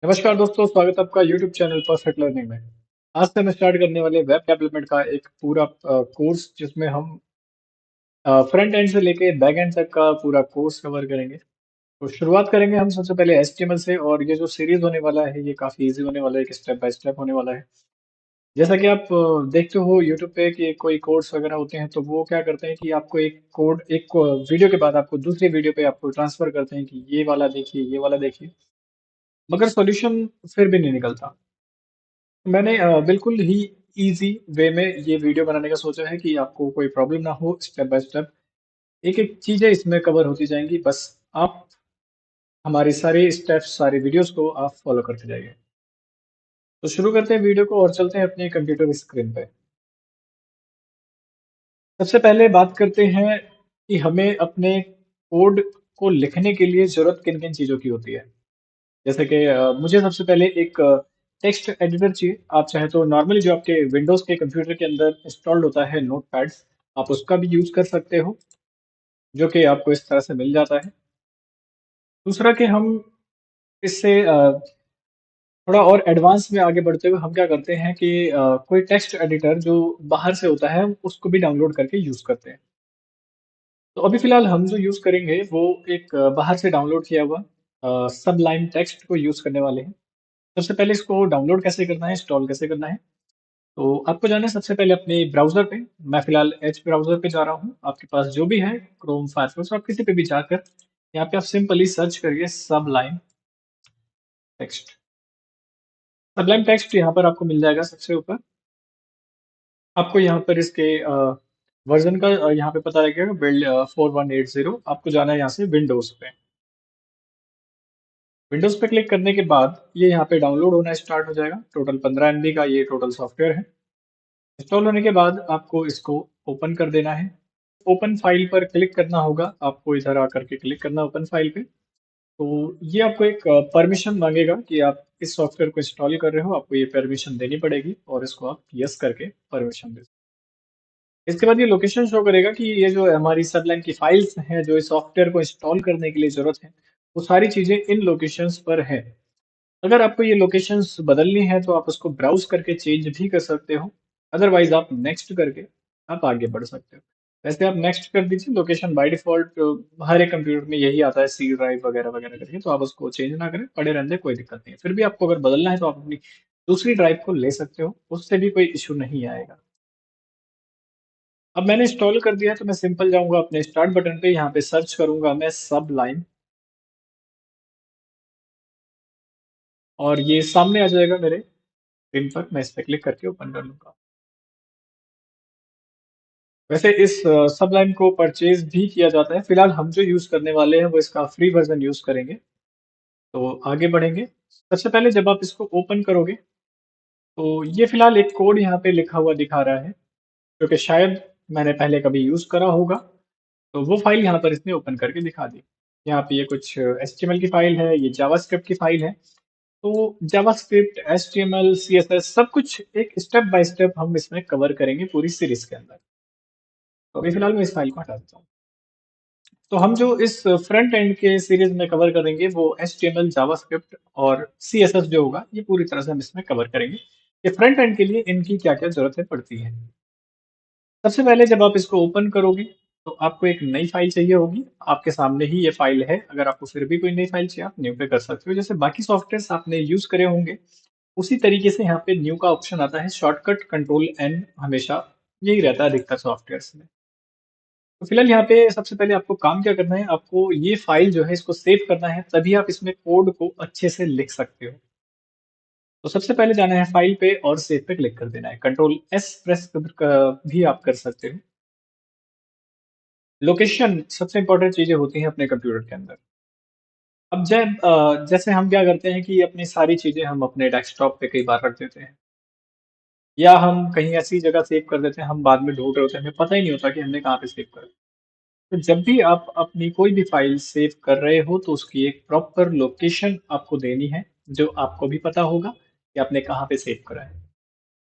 नमस्कार दोस्तों, स्वागत है आपका YouTube चैनल परफेक्ट लर्निंग में। आज से हम स्टार्ट करने वाले वेब डेवलपमेंट का एक पूरा कोर्स जिसमें हम फ्रंट एंड से लेके बैक एंड तक का पूरा कोर्स कवर करेंगे। तो शुरुआत करेंगे हम सबसे पहले HTML से, और ये जो सीरीज होने वाला है ये काफ़ी इजी होने वाला है, एक स्टेप बाय स्टेप होने वाला है। जैसा कि आप देखते हो YouTube पे कि कोई कोर्स वगैरह होते हैं, तो वो क्या करते हैं कि आपको एक कोड एक वीडियो के बाद आपको दूसरी वीडियो पे आपको ट्रांसफर करते हैं कि ये वाला देखिए, ये वाला देखिए, मगर सॉल्यूशन फिर भी नहीं निकलता। मैंने बिल्कुल ही ईज़ी वे में ये वीडियो बनाने का सोचा है कि आपको कोई प्रॉब्लम ना हो, स्टेप बाय स्टेप एक-एक चीज़ें इसमें कवर होती जाएँगी। बस आप हमारे सारे स्टेप्स, सारे वीडियोज़ को आप फ़ॉलो करते जाइए। तो शुरू करते हैं वीडियो को और चलते हैं अपने कंप्यूटर स्क्रीन पे। सबसे पहले बात करते हैं कि हमें अपने कोड को लिखने के लिए ज़रूरत किन-किन चीज़ों की होती है। जैसे कि मुझे सबसे पहले एक टेक्स्ट एडिटर चाहिए। आप चाहे तो नॉर्मली जो आपके विंडोज़ के कंप्यूटर के अंदर इंस्टॉल्ड होता है नोटपैड, आप उसका भी यूज़ कर सकते हो, जो कि आपको इस तरह से मिल जाता है। दूसरा कि हम इससे थोड़ा और एडवांस में आगे बढ़ते हुए हम क्या करते हैं कि कोई टेक्स्ट एडिटर जो बाहर से होता है, उसको भी डाउनलोड करके यूज़ करते हैं। तो अभी फ़िलहाल हम जो यूज़ करेंगे वो एक बाहर से डाउनलोड किया हुआ सबलाइन टेक्स्ट को यूज़ करने वाले हैं। सबसे पहले इसको डाउनलोड कैसे करना है, इंस्टॉल कैसे करना है? तो आपको जाना है सबसे पहले अपने ब्राउज़र पे। मैं फ़िलहाल एज ब्राउज़र पे जा रहा हूँ। आपके पास जो भी है क्रोम, फायरफॉक्स, आप किसी पे भी जाकर यहाँ पे आप सिंपली सर्च करिए सबलाइन टेक्स्ट। सबलाइन टेक्स्ट यहाँ पर आपको मिल जाएगा सबसे ऊपर। आपको यहाँ पर इसके वर्ज़न का यहाँ पे पता लगेगा बिल्ड 4180। आपको जाना है यहाँ से विंडोज़ पे। विंडोज़ पे क्लिक करने के बाद ये यहाँ पे डाउनलोड होना स्टार्ट हो जाएगा। टोटल 15 MB का ये टोटल सॉफ्टवेयर है। इंस्टॉल होने के बाद आपको इसको ओपन कर देना है। ओपन फाइल पर क्लिक करना होगा, आपको इधर आकर के क्लिक करना ओपन फाइल पे। तो ये आपको एक परमिशन मांगेगा कि आप इस सॉफ्टवेयर को इंस्टॉल कर रहे हो, आपको ये परमिशन देनी पड़ेगी और इसको आप यस करके परमिशन दे। इसके बाद ये लोकेशन शो करेगा कि ये जो हमारी सबलाइन की फाइल्स हैं, जो इस सॉफ्टवेयर को इंस्टॉल करने के लिए ज़रूरत है, वो सारी चीज़ें इन लोकेशंस पर हैं। अगर आपको ये लोकेशंस बदलनी है तो आप उसको ब्राउज़ करके चेंज भी कर सकते हो। अदरवाइज़ आप नेक्स्ट करके आप आगे बढ़ सकते हो। वैसे आप नेक्स्ट कर दीजिए, लोकेशन बाय डिफ़ॉल्ट हर एक कंप्यूटर में यही आता है, सी ड्राइव वगैरह-वगैरह करके, तो आप उसको चेंज ना करें, पड़े रहने दें, कोई दिक्कत नहीं है। फिर भी आपको अगर बदलना है तो आप अपनी दूसरी ड्राइव को ले सकते हो, उससे भी कोई इश्यू नहीं आएगा। अब मैंने इंस्टॉल कर दिया है तो मैं सिंपल जाऊँगा अपने स्टार्ट बटन पे, यहाँ पे सर्च करूँगा मैं सबलाइन, और ये सामने आ जाएगा मेरे स्क्रीन पर। मैं इस पे क्लिक करके ओपन कर लूँगा। वैसे इस सबलाइन को परचेज़ भी किया जाता है। फिलहाल हम जो यूज़ करने वाले हैं वो इसका फ्री वर्ज़न यूज़ करेंगे। तो आगे बढ़ेंगे। सबसे पहले जब आप इसको ओपन करोगे तो ये फिलहाल एक कोड यहाँ पे लिखा हुआ दिखा रहा है, जो कि शायद मैंने पहले कभी यूज़ करा होगा। तो वो फ़ाइल यहाँ पर इसने ओपन करके दिखा दी। यहाँ पे ये कुछ HTML की फ़ाइल है, ये जावास्क्रिप्ट की फ़ाइल है। तो जावास्क्रिप्ट, HTML, CSS सब कुछ एक स्टेप बाय स्टेप हम इसमें कवर करेंगे पूरी सीरीज़ के अंदर। तो अभी फिलहाल मैं इस फ़ाइल को हटा देता हूँ। तो हम जो इस फ्रंट एंड के सीरीज में कवर करेंगे वो HTML, जावास्क्रिप्ट और CSS जो होगा ये पूरी तरह से हम इसमें कवर करेंगे कि फ्रंट एंड के लिए इनकी क्या-क्या ज़रूरतें पड़ती हैं। सबसे पहले जब आप इसको ओपन करोगे तो आपको एक नई फाइल चाहिए होगी। आपके सामने ही ये फाइल है। अगर आपको फिर भी कोई नई फाइल चाहिए आप न्यू पे कर सकते हो। जैसे बाकी सॉफ्टवेयर्स आपने यूज़ करे होंगे उसी तरीके से यहाँ पे न्यू का ऑप्शन आता है। शॉर्टकट कंट्रोल N हमेशा यही रहता है अधिकतर सॉफ्टवेयर्स में। तो फिलहाल यहाँ पे सबसे पहले आपको काम क्या करना है, आपको ये फाइल जो है इसको सेव करना है, तभी आप इसमें कोड को अच्छे से लिख सकते हो। तो सबसे पहले जाना है फाइल पे और सेव पे क्लिक कर देना है। कंट्रोल एस प्रेस भी आप कर सकते हो। लोकेशन सबसे इंपॉर्टेंट चीजें होती हैं अपने कंप्यूटर के अंदर। अब जब जैसे हम क्या करते हैं कि अपनी सारी चीजें हम अपने डेस्कटॉप पे कई बार रख देते हैं, या हम कहीं ऐसी जगह सेव कर देते हैं, हम बाद में ढूंढ रहे होते हैं, हमें पता ही नहीं होता कि हमने कहाँ पे सेव करा। तो जब भी आप अपनी कोई भी फाइल सेव कर रहे हो तो उसकी एक प्रॉपर लोकेशन आपको देनी है, जो आपको भी पता होगा कि आपने कहाँ पे सेव करा है।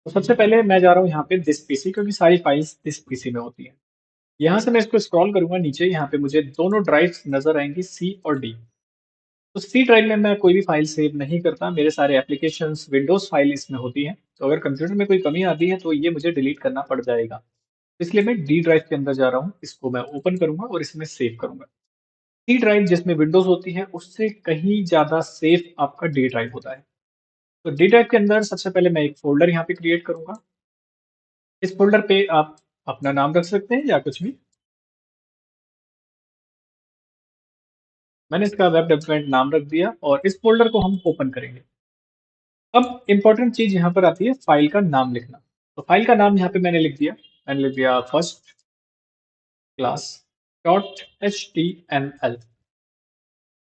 तो सबसे पहले मैं जा रहा हूँ यहाँ पे दिस पीसी, क्योंकि सारी फाइल्स दिस पीसी में होती हैं। यहाँ से मैं इसको स्क्रॉल करूंगा नीचे, यहाँ पे मुझे दोनों ड्राइव्स नजर आएंगी, सी और डी। तो सी ड्राइव में मैं कोई भी फाइल सेव नहीं करता, मेरे सारे एप्लीकेशंस, विंडोज़ फाइल इसमें होती हैं। तो अगर कंप्यूटर में कोई कमी आती है तो ये मुझे डिलीट करना पड़ जाएगा। इसलिए मैं डी ड्राइव के अंदर जा रहा हूँ, इसको मैं ओपन करूँगा और इसमें सेव करूँगा। सी ड्राइव जिसमें विंडोज़ होती है, उससे कहीं ज़्यादा सेफ आपका डी ड्राइव होता है। तो डी ड्राइव के अंदर सबसे पहले मैं एक फ़ोल्डर यहाँ पे क्रिएट करूँगा। इस फ़ोल्डर पे आप अपना नाम रख सकते हैं या कुछ भी। मैंने इसका वेब डेवलपमेंट नाम रख दिया और इस फ़ोल्डर को हम ओपन करेंगे। अब इम्पोर्टेंट चीज़ यहाँ पर आती है फ़ाइल का नाम लिखना। तो फ़ाइल का नाम यहाँ पे मैंने लिख दिया। मैंने लिख दिया first class dot HTML.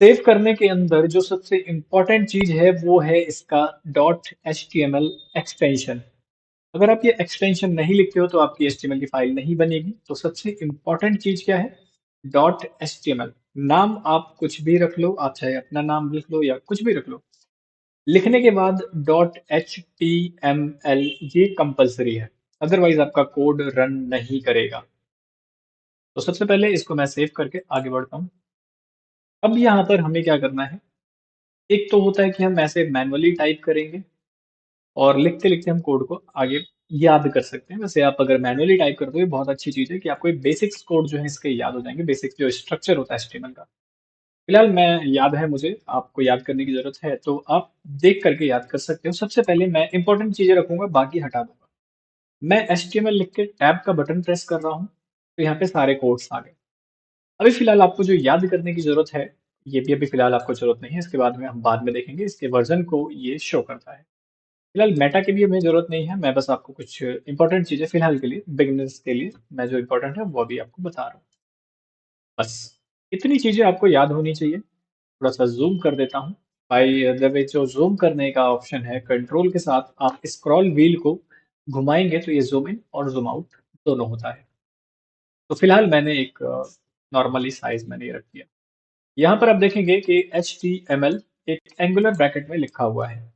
Save करने के अंदर जो सबसे इम्पोर्टेंट चीज़ है वो है इसका डॉट एचटीएमएल एक्सटेंशन। अगर आप ये एक्सटेंशन नहीं लिखते हो तो आपकी एचटीएमएल की फाइल नहीं बनेगी। तो सबसे इम्पोर्टेंट चीज़ क्या है? Dot HTML. नाम आप कुछ भी रख लो, आप चाहे अपना नाम लिख लो या कुछ भी रख लो। लिखने के बाद dot H T M L ये कंपलसरी है, अदरवाइज आपका कोड रन नहीं करेगा। तो सबसे पहले इसको मैं सेव करके आगे बढ़ता हूँ। अब यहाँ पर हमें क्या करना है, एक तो होता है कि हम ऐसे मैनुअली टाइप करेंगे और लिखते लिखते हम कोड को आगे याद कर सकते हैं। वैसे आप अगर मैनुअली टाइप करते हो, ये बहुत अच्छी चीज़ है कि आपको बेसिक्स कोड जो है इसके याद हो जाएंगे, बेसिक जो स्ट्रक्चर होता है एचटीएमएल का। फिलहाल मैं याद है मुझे, आपको याद करने की जरूरत है तो आप देख करके याद कर सकते हो। सबसे पहले मैं इंपॉर्टेंट चीजें रखूंगा, बाकी हटा दूंगा। मैं HTML लिख के टैब का बटन प्रेस कर रहा हूँ, तो यहाँ पे सारे कोड्स आ गए। अभी फिलहाल आपको जो याद करने की जरूरत है, ये भी अभी फिलहाल आपको जरूरत नहीं है, इसके बाद में हम बाद में देखेंगे इसके वर्जन को ये शो करता है। फिलहाल मेटा की भी हमें जरूरत नहीं है, मैं बस आपको कुछ इंपॉर्टेंट चीजें फिलहाल के लिए, बिगिनर्स के लिए मैं जो इंपॉर्टेंट है वो अभी आपको बता रहा हूँ। बस इतनी चीजें आपको याद होनी चाहिए। थोड़ा सा जूम कर देता हूँ। भाई द वे जो जूम करने का ऑप्शन है, कंट्रोल के साथ आप स्क्रॉल व्हील को घुमाएंगे तो ये जूम इन और जूम आउट दोनों होता है। तो फिलहाल मैंने एक नॉर्मली साइज मैंने ये रख दिया। यहाँ पर आप देखेंगे कि HTML एक एंगुलर ब्रैकेट में लिखा हुआ है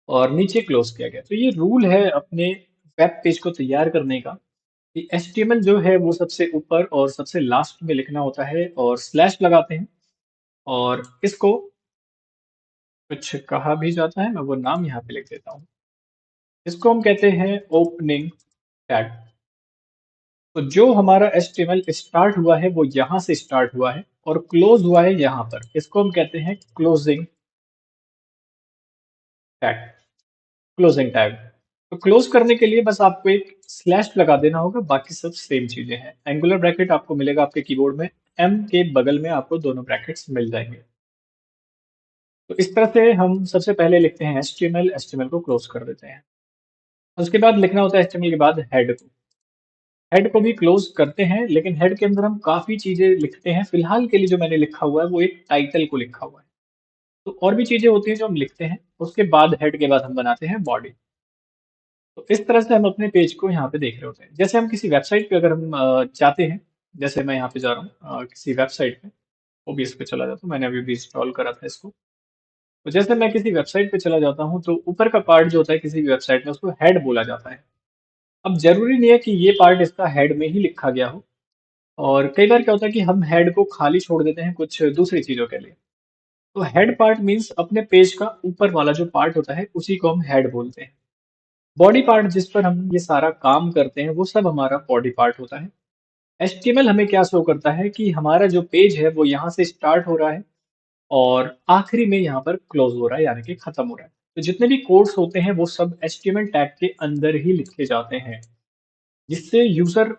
और नीचे क्लोज किया गया। तो ये रूल है अपने वेब पेज को तैयार करने का कि HTML जो है वो सबसे ऊपर और सबसे लास्ट में लिखना होता है और स्लैश लगाते हैं और इसको कुछ कहा भी जाता है, मैं वो नाम यहाँ पे लिख देता हूँ। इसको हम कहते हैं ओपनिंग टैग। तो जो हमारा HTML स्टार्ट हुआ है वो यहाँ से स्टार्ट हुआ है और क्लोज हुआ है यहाँ पर, इसको हम कहते हैं क्लोजिंग टैग। Closing tag. तो क्लोज करने के लिए बस आपको एक स्लैश लगा देना होगा, बाकी सब सेम चीजें हैं। एंगुलर ब्रैकेट आपको मिलेगा आपके कीबोर्ड में, एम के बगल में आपको दोनों ब्रैकेट्स मिल जाएंगे। तो इस तरह से हम सबसे पहले लिखते हैं HTML को क्लोज कर देते हैं। उसके बाद लिखना होता है HTML के बाद हेड को। हेड को भी क्लोज करते हैं, लेकिन हेड के अंदर हम काफी चीजें लिखते हैं। फिलहाल के लिए जो मैंने लिखा हुआ है वो एक टाइटल को लिखा हुआ है। तो और भी चीजें होती हैं जो हम लिखते हैं, उसके बाद हेड के बाद हम बनाते हैं बॉडी। तो इस तरह से हम अपने पेज को यहाँ पे देख रहे होते हैं। जैसे हम किसी वेबसाइट पे अगर हम जाते हैं, जैसे मैं यहाँ पे जा रहा हूँ किसी वेबसाइट पे, ओबीएस पे चला जाता हूँ, मैंने अभी भी इंस्टॉल करा था इसको। तो जैसे मैं किसी वेबसाइट पे चला जाता हूँ तो ऊपर का पार्ट जो होता है किसी भी वेबसाइट में, उसको हेड बोला जाता है। अब जरूरी नहीं है कि ये पार्ट इसका हेड में ही लिखा गया हो, और कई बार क्या होता है कि हम हेड को खाली छोड़ देते हैं कुछ दूसरी चीजों के लिए। तो हेड पार्ट मीन्स अपने पेज का ऊपर वाला जो पार्ट होता है उसी को हम हेड बोलते हैं। बॉडी पार्ट जिस पर हम ये सारा काम करते हैं वो सब हमारा बॉडी पार्ट होता है। HTML हमें क्या शो करता है कि हमारा जो पेज है वो यहाँ से स्टार्ट हो रहा है और आखिरी में यहाँ पर क्लोज हो रहा है, यानी कि खत्म हो रहा है। तो जितने भी कोड्स होते हैं वो सब HTML टैग के अंदर ही लिखे जाते हैं, जिससे यूजर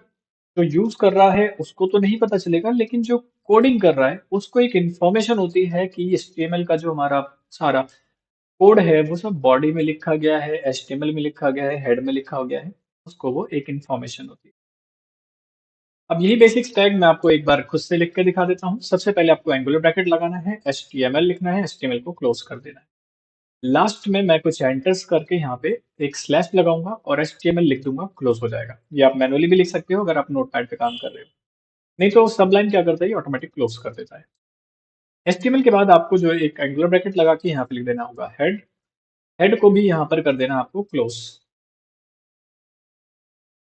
जो यूज कर रहा है उसको तो नहीं पता चलेगा, लेकिन जो कोडिंग कर रहा है उसको एक इंफॉर्मेशन होती है कि HTML का जो हमारा सारा कोड है वो सब बॉडी में लिखा गया है, HTML में लिखा गया है, हेड में लिखा हो गया है। उसको वो एक इंफॉर्मेशन होती है। अब यही बेसिक्स टैग मैं आपको एक बार खुद से लिख के दिखा देता हूँ। सबसे पहले आपको एंगुलर ब्रैकेट लगाना है, HTML लिखना है, HTML को क्लोज कर देना है। लास्ट में मैं कुछ एंटर्स करके यहाँ पे एक स्लैश लगाऊंगा और HTML लिख दूंगा, क्लोज हो जाएगा। ये आप मैनुअली भी लिख सकते हो अगर आप नोटपैड पे काम कर रहे हो, नहीं तो सबलाइन क्या करता है, ऑटोमेटिक क्लोज कर देता है। HTML के बाद आपको जो एक एंगुलर ब्रैकेट लगा के यहाँ पे लिख देना होगा हेड। हेड को भी यहाँ पर कर देना आपको क्लोज।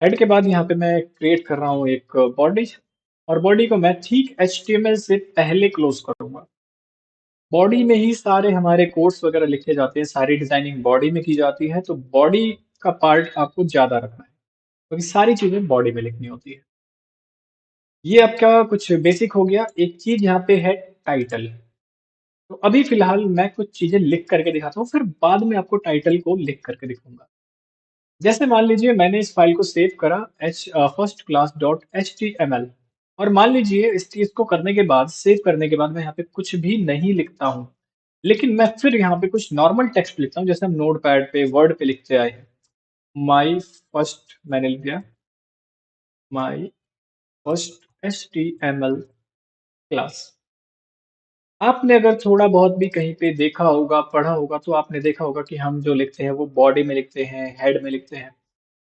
हेड के बाद यहाँ पे मैं क्रिएट कर रहा हूँ एक बॉडी, और बॉडी को मैं ठीक HTML से पहले क्लोज करूंगा। बॉडी में ही सारे हमारे कोड्स वगैरह लिखे जाते हैं, सारी डिजाइनिंग बॉडी में की जाती है, तो बॉडी का पार्ट आपको ज्यादा रखना है क्योंकि सारी चीजें बॉडी में लिखनी होती है। ये आपका कुछ बेसिक हो गया। एक चीज यहाँ पे है टाइटल। तो अभी फिलहाल मैं कुछ चीजें लिख करके दिखाता हूँ, फिर बाद में आपको टाइटल को लिख करके दिखाऊंगा। जैसे मान लीजिए मैंने इस फाइल को सेव करा first class dot H T M L, और मान लीजिए इस चीज को करने के बाद, सेव करने के बाद मैं यहाँ पे कुछ भी नहीं लिखता हूँ, लेकिन मैं फिर यहाँ पे कुछ नॉर्मल टेक्स्ट लिखता हूँ जैसे हम नोट पैड पे वर्ड पे लिखते आए हैं। माई फर्स्ट मैंने लिख दिया, my first H T M L class. आपने अगर थोड़ा बहुत भी कहीं पे देखा होगा, पढ़ा होगा, तो आपने देखा होगा कि हम जो लिखते हैं वो बॉडी में लिखते हैं, हेड में लिखते हैं।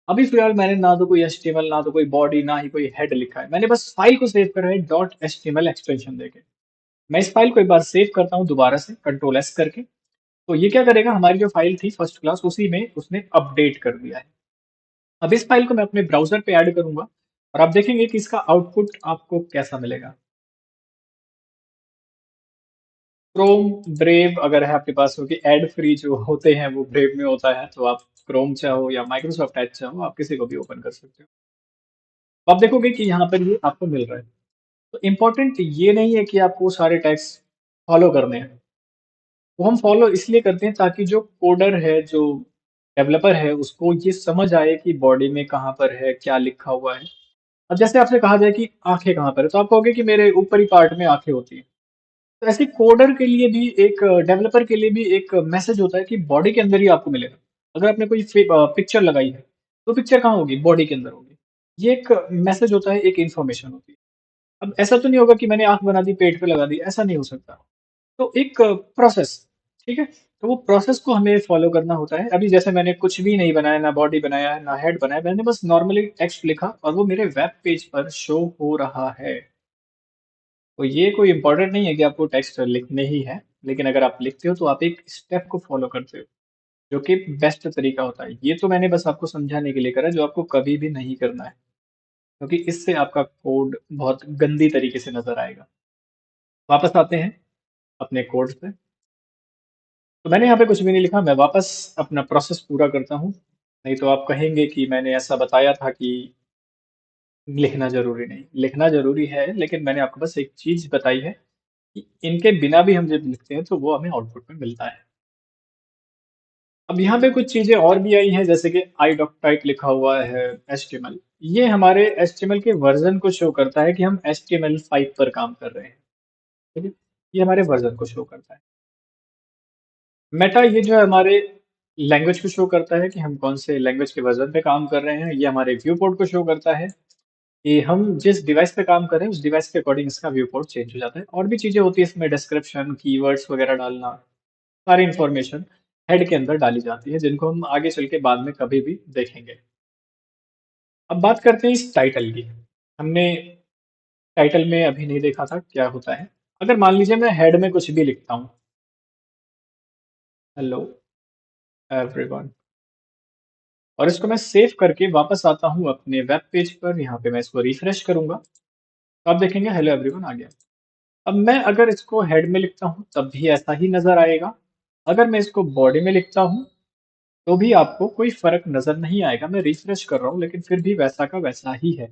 अभी फिलहाल मैंने ना तो कोई एचटीएमएल, ना तो कोई बॉडी, ना ही कोई हेड लिखा है। मैंने बस फाइल को सेव करा है डॉट एचटीएमएल एक्सटेंशन देके। मैं इस फाइल को एक बार सेव करता हूँ दोबारा से कंट्रोल एस करके। तो ये क्या करेगा, हमारी जो फाइल थी फर्स्ट क्लास, उसी में उसने अपडेट कर दिया है। अब इस फाइल को मैं अपने ब्राउजर पे ऐड करूंगा और आप देखेंगे कि इसका आउटपुट आपको कैसा मिलेगा। क्रोम, ब्रेव अगर है आपके पास, क्योंकि एड फ्री जो होते हैं वो ब्रेव में होता है, तो आप क्रोम चाहो या माइक्रोसॉफ्ट एड चाहो, आप किसी को भी ओपन कर सकते हो। तो आप देखोगे कि यहाँ पर ये आपको मिल रहा है। तो इम्पोर्टेंट ये नहीं है कि आपको सारे टैग्स फॉलो करने हैं। वो हम फॉलो इसलिए करते हैं ताकि जो कोडर है, जो डेवलपर है, उसको ये समझ आए कि बॉडी में कहाँ पर है, क्या लिखा हुआ है। अब जैसे आपसे कहा जाए कि आंखें कहाँ पर है, तो आप कहोगे कि मेरे ऊपरी पार्ट में आंखें होती हैं। तो ऐसे कोडर के लिए भी, एक डेवलपर के लिए भी एक मैसेज होता है कि बॉडी के अंदर ही आपको मिलेगा। अगर आपने कोई पिक्चर लगाई है, तो पिक्चर कहाँ होगी, बॉडी के अंदर होगी। ये एक मैसेज होता है, एक इन्फॉर्मेशन होती है। अब ऐसा तो नहीं होगा कि मैंने आंख बना दी, पेट पे लगा दी, ऐसा नहीं हो सकता। तो एक प्रोसेस, ठीक है। तो वो प्रोसेस को हमें फॉलो करना होता है। अभी जैसे मैंने कुछ भी नहीं बनाया, ना बॉडी बनाया ना हेड बनाया, मैंने बस नॉर्मली टेक्स्ट लिखा और वो मेरे वेब पेज पर शो हो रहा है। तो ये कोई इंपॉर्टेंट नहीं है कि आपको टेक्स्ट लिखने ही है, लेकिन अगर आप लिखते हो तो आप एक स्टेप को फॉलो करते हो, जो कि बेस्ट तरीका होता है। ये तो मैंने बस आपको समझाने के लिए करा, जो आपको कभी भी नहीं करना है, क्योंकि इससे आपका कोड बहुत गंदी तरीके से नजर आएगा। वापस आते हैं अपने कोड पे। तो मैंने यहाँ पे कुछ भी नहीं लिखा, मैं वापस अपना प्रोसेस पूरा करता हूँ। नहीं तो आप कहेंगे कि मैंने ऐसा बताया था कि लिखना जरूरी नहीं। लिखना जरूरी है, लेकिन मैंने आपको बस एक चीज बताई है कि इनके बिना भी हम जब लिखते हैं तो वो हमें आउटपुट में मिलता है। अब यहाँ पे कुछ चीजें और भी आई हैं, जैसे कि आई डॉक्टाइप लिखा हुआ है HTML। ये हमारे HTML के वर्जन को शो करता है कि हम HTML5 पर काम कर रहे हैं। ठीक है, ये हमारे वर्जन को शो करता है। मेटा, ये जो है हमारे लैंग्वेज को शो करता है कि हम कौन से लैंग्वेज के वर्जन पे काम कर रहे हैं। ये हमारे व्यू पोर्ट को शो करता है कि हम जिस डिवाइस पे काम कर रहे हैं उस डिवाइस के अकॉर्डिंग इसका व्यू पोर्ट चेंज हो जाता है। और भी चीजें होती है इसमें, डिस्क्रिप्शन, कीवर्ड्स वगैरह डालना, सारी इंफॉर्मेशन हेड के अंदर डाली जाती है, जिनको हम आगे चल के बाद में कभी भी देखेंगे। अब बात करते हैं इस टाइटल की। हमने टाइटल में अभी नहीं देखा था क्या होता है। अगर मान लीजिए मैं हेड में कुछ भी लिखता हूँ, हेलो एवरीवन, और इसको मैं सेव करके वापस आता हूँ अपने वेब पेज पर, यहाँ पे मैं इसको रिफ्रेश करूंगा, तो आप देखेंगे हेलो एवरीवन आ गया। अब मैं अगर इसको हेड में लिखता हूँ तब भी ऐसा ही नजर आएगा। अगर मैं इसको बॉडी में लिखता हूँ तो भी आपको कोई फर्क नजर नहीं आएगा। मैं रिफ्रेश कर रहा हूँ लेकिन फिर भी वैसा का वैसा ही है।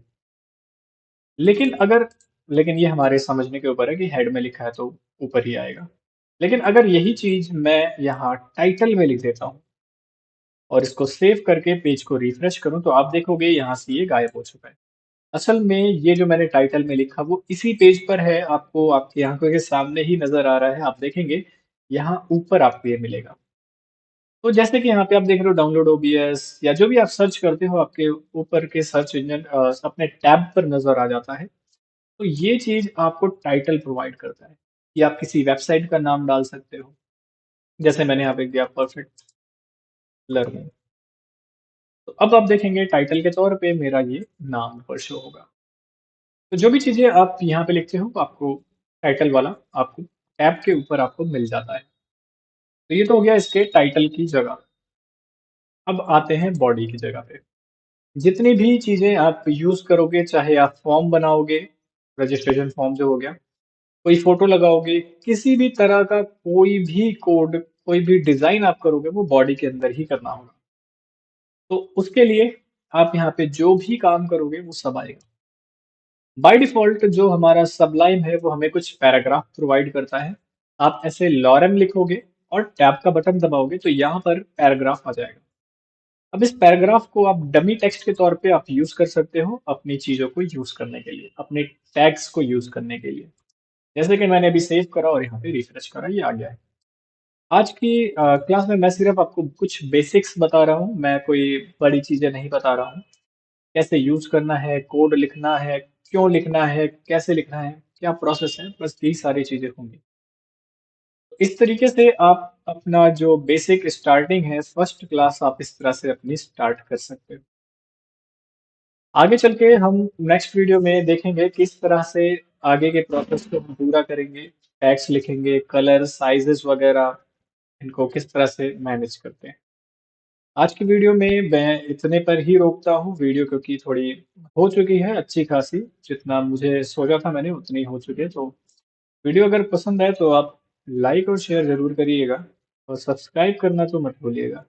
लेकिन अगर, लेकिन ये हमारे समझने के ऊपर है कि हेड में लिखा है तो ऊपर ही आएगा। लेकिन अगर यही चीज मैं यहाँ टाइटल में लिख देता हूँ और इसको सेव करके पेज को रिफ्रेश करूँ, तो आप देखोगे यहाँ से ये गायब हो चुका है। असल में ये जो मैंने टाइटल में लिखा वो इसी पेज पर है, आपको आपकी आंखों के सामने ही नजर आ रहा है। आप देखेंगे यहाँ ऊपर आपको ये मिलेगा। तो जैसे कि यहाँ पे आप देख रहे हो डाउनलोड ओबीएस या जो भी आप सर्च करते हो, आपके ऊपर के सर्च इंजन अपने टैब पर नजर आ जाता है। तो ये चीज आपको टाइटल प्रोवाइड करता है कि आप किसी वेबसाइट का नाम डाल सकते हो। जैसे मैंने यहाँ पे दिया परफेक्ट लर्निंग। तो अब आप देखेंगे टाइटल के तौर पे मेरा ये नाम पर शो होगा। तो जो भी चीजें आप यहाँ पे लिखते हो आपको टाइटल वाला आपको टैब के ऊपर आपको मिल जाता है। तो ये तो हो गया इसके टाइटल की जगह। अब आते हैं बॉडी की जगह पे। जितनी भी चीजें आप यूज करोगे, चाहे आप फॉर्म बनाओगे, रजिस्ट्रेशन फॉर्म जो हो गया, कोई फोटो लगाओगे, किसी भी तरह का कोई भी कोड, कोई भी डिजाइन आप करोगे वो बॉडी के अंदर ही करना होगा। तो उसके लिए आप यहाँ पे जो भी काम करोगे वो सब आएगा। बाय डिफॉल्ट जो हमारा सबलाइम है वो हमें कुछ पैराग्राफ प्रोवाइड करता है। आप ऐसे लॉरेम लिखोगे और टैब का बटन दबाओगे तो यहाँ पर पैराग्राफ आ जाएगा। अब इस पैराग्राफ को आप डमी टेक्स्ट के तौर पे आप यूज कर सकते हो अपनी चीजों को यूज करने के लिए, अपने टैग्स को यूज करने के लिए। जैसे कि मैंने अभी सेव करा और यहाँ पे रिफ्रेश करा, ये आ गया है। आज की क्लास में मैं सिर्फ आपको कुछ बेसिक्स बता रहा हूँ, मैं कोई बड़ी चीजें नहीं बता रहा हूँ। कैसे यूज करना है, कोड लिखना है, क्यों लिखना है, कैसे लिखना है, क्या प्रोसेस है, बस यही सारी चीजें होंगी। इस तरीके से आप अपना जो बेसिक स्टार्टिंग है, फर्स्ट क्लास आप इस तरह से अपनी स्टार्ट कर सकते हो। आगे चल के हम नेक्स्ट वीडियो में देखेंगे किस तरह से आगे के प्रोसेस को हम पूरा करेंगे, टैग्स लिखेंगे, कलर साइजेस वगैरह, इनको किस तरह से मैनेज करते हैं। आज की वीडियो में मैं इतने पर ही रोकता हूँ वीडियो, क्योंकि थोड़ी हो चुकी है अच्छी खासी, जितना मुझे सोचा था मैंने उतनी हो चुकी है। तो वीडियो अगर पसंद आए तो आप लाइक और शेयर जरूर करिएगा और सब्सक्राइब करना तो मत भूलिएगा।